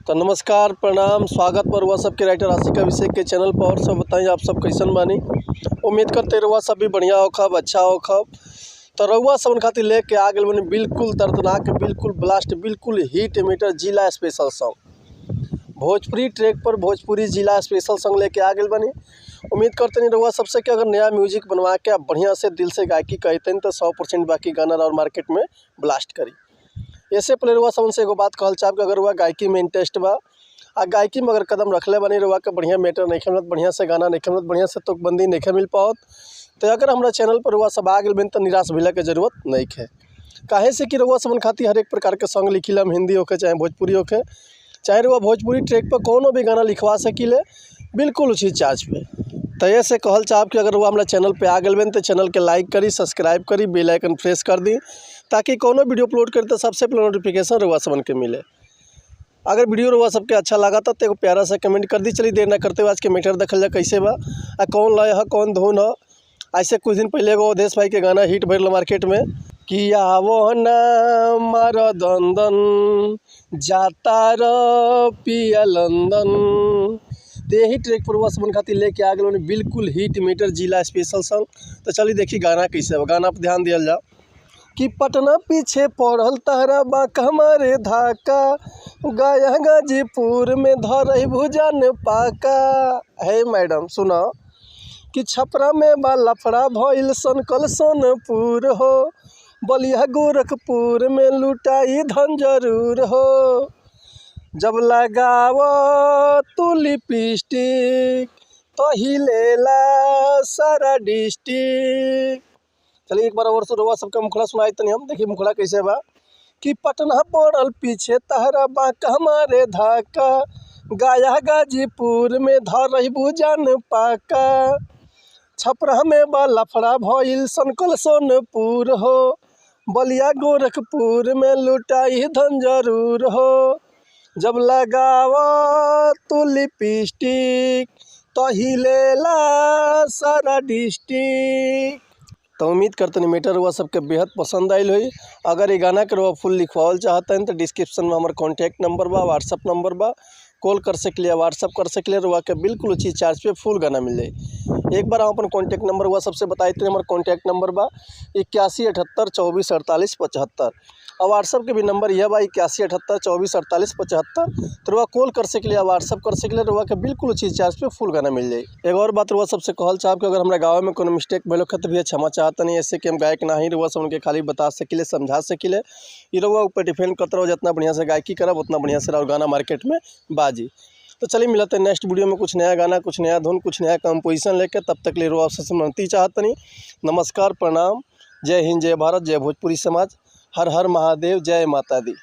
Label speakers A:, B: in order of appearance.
A: तो नमस्कार प्रणाम स्वागत पर हुआ सबके राइटर आशिक अभिषेक के चैनल पर। और सब बताइए आप सब कैसन बानी। उम्मीद करते रहुआ सब भी बढ़िया होखब अच्छा होखब। तो रहुआ सब खातिर लेके आ गए बनी बिल्कुल दर्दनाक बिल्कुल ब्लास्ट बिल्कुल हिट मीटर जिला स्पेशल सॉन्ग भोजपुरी ट्रैक पर भोजपुरी जिला स्पेशल सॉन्ग लेके आ गए बनी। उम्मीद करते नहीं रहुआ सबसे कि अगर नया म्यूजिक बनवा के आप बढ़िया से दिल से गायकी कहते हैं तो 100% बाकी गाना और मार्केट में ब्लास्ट करी। ऐसे पहले रुआ समझ से एगो बात कहल चाहब कि अगर हुआ गायकी में इंटरेस्ट बा आ गायकी में अगर कदम रखले बनी रुआ के बढ़िया मैटर नहीं मिलत बढ़िया से गाना नहीं मिलत बढ़िया से तुकबंदी नहीं मिल पाओत तो अगर हमारा चैनल पर रुआ सब आ गए बन तो निराश भइला के जरूरत नहीं है। काहे से कि रुआ समन खातिर हर एक प्रकार के सॉन्ग लिखिला हम हिंदी होके चाहे भोजपुरी होके चाहे रुआ भोजपुरी ट्रैक पर कोनो भी गाना लिखवा सकीले बिल्कुल उसी चार्ज पे। तो ऐसे कहल चाहब कि अगर वो हमारा चैनल पे आ गए बन तो चैनल के लाइक करी सब्सक्राइब करी बेल आइकन प्रेस कर दी ताकि कोनो वीडियो अपलोड करी तो सबसे पहले नोटिफिकेशन रुआ सबन के मिले। अगर वीडियो रुआ सबके अच्छा लगा तो एगो प्यारा सा कमेंट कर दी। चलिए देर ना करते हुए आज के मैटर देखल जा कैसे बा आ कौन लय है कौन धुन है। ऐसे कुछ दिन पहले एगो अवधेश भाई के गाना हिट भरल मार्केट में कि आवो ना मार दंदन जाता र पिया लंदन। तो यही ट्रैक पर हुआ सबन खातिर लेके आ गए बिल्कुल हिट मीटर जिला स्पेशल सॉन्ग। तो चलिए देखिए गाना कैसे बा। गाना पर ध्यान दिया जाओ कि पटना पीछे पड़ल तहरा बाक हमारे धाका गया गाजीपुर में धरई भुजान पाका। है मैडम सुना कि छपरा में बा लफड़ा भइल सनकल सोनपुर हो बलिया गोरखपुर में लुटाई धन जरूर हो जब लगाव तू लिपस्टिक तो हिलेला सारा डिस्ट्रिक्ट। चलिए एक बार और से रुआ सबका मुखड़ा सुनाई तनी हम देखिए मुखड़ा कैसे बा कि पटना पड़ल पीछे तहरा बाक हमारे धाका गया गाजीपुर में धरई भुजान पाका छपरा में बा लफड़ा भइल सनकल सोनपुर हो बलिया गोरखपुर में लुटाई धन जरूर हो जब लगावा तू लिपस्टिक तो हिलेला सारा डिस्ट्रिक्ट। तो उम्मीद करते हैं मैटर हुआ सबके बेहद पसंद आयल हुई। अगर ये गाना के रुआ फुल लिखवाल चाहते हैं तो डिस्क्रिप्शन में हमारा कॉन्टैक्ट नंबर बा व्हाट्सअप नंबर बा कॉल कर सकलिए व्हाट्सअप कर सकलिए रुआ के बिल्कुल उसी चार्ज पे फुल गाना मिल जाए। एक बार हम अपन कॉन्टैक्ट नंबर हुआ सबसे बताए थे हमारा कॉन्टैक्ट नंबर बा 8178244875 और व्हाट्सअप के भी नंबर यह बा 8178244875 तो रुआ कॉल कर सकलिए व्हाट्सअप कर सकलिए रुआ के बिल्कुल उसी चार्ज पे फुल गाना मिल जाए। एक और बात रुआ सबसे कहल चाहब कि अगर हमारे गाँव में कोनो मिस्टेक भइल तो भी क्षमा चाहता नहीं ऐसे कि हम गायक ना ही रुआ सब उनके खाली बता सकिले समझा सकिले ये रुआ ऊपर डिपेंड करते रहो जितना बढ़िया से गायकी करब उतना बढ़िया से और गाना मार्केट में बाजी। तो चलिए मिलते हैं नेक्स्ट वीडियो में कुछ नया गाना कुछ नया धुन कुछ नया कंपोजिशन लेकर। तब तक ले रुआ आपसे मनती चाहता नहीं। नमस्कार प्रणाम जय हिंद जय भारत जय भोजपुरी समाज हर हर महादेव जय माता दी।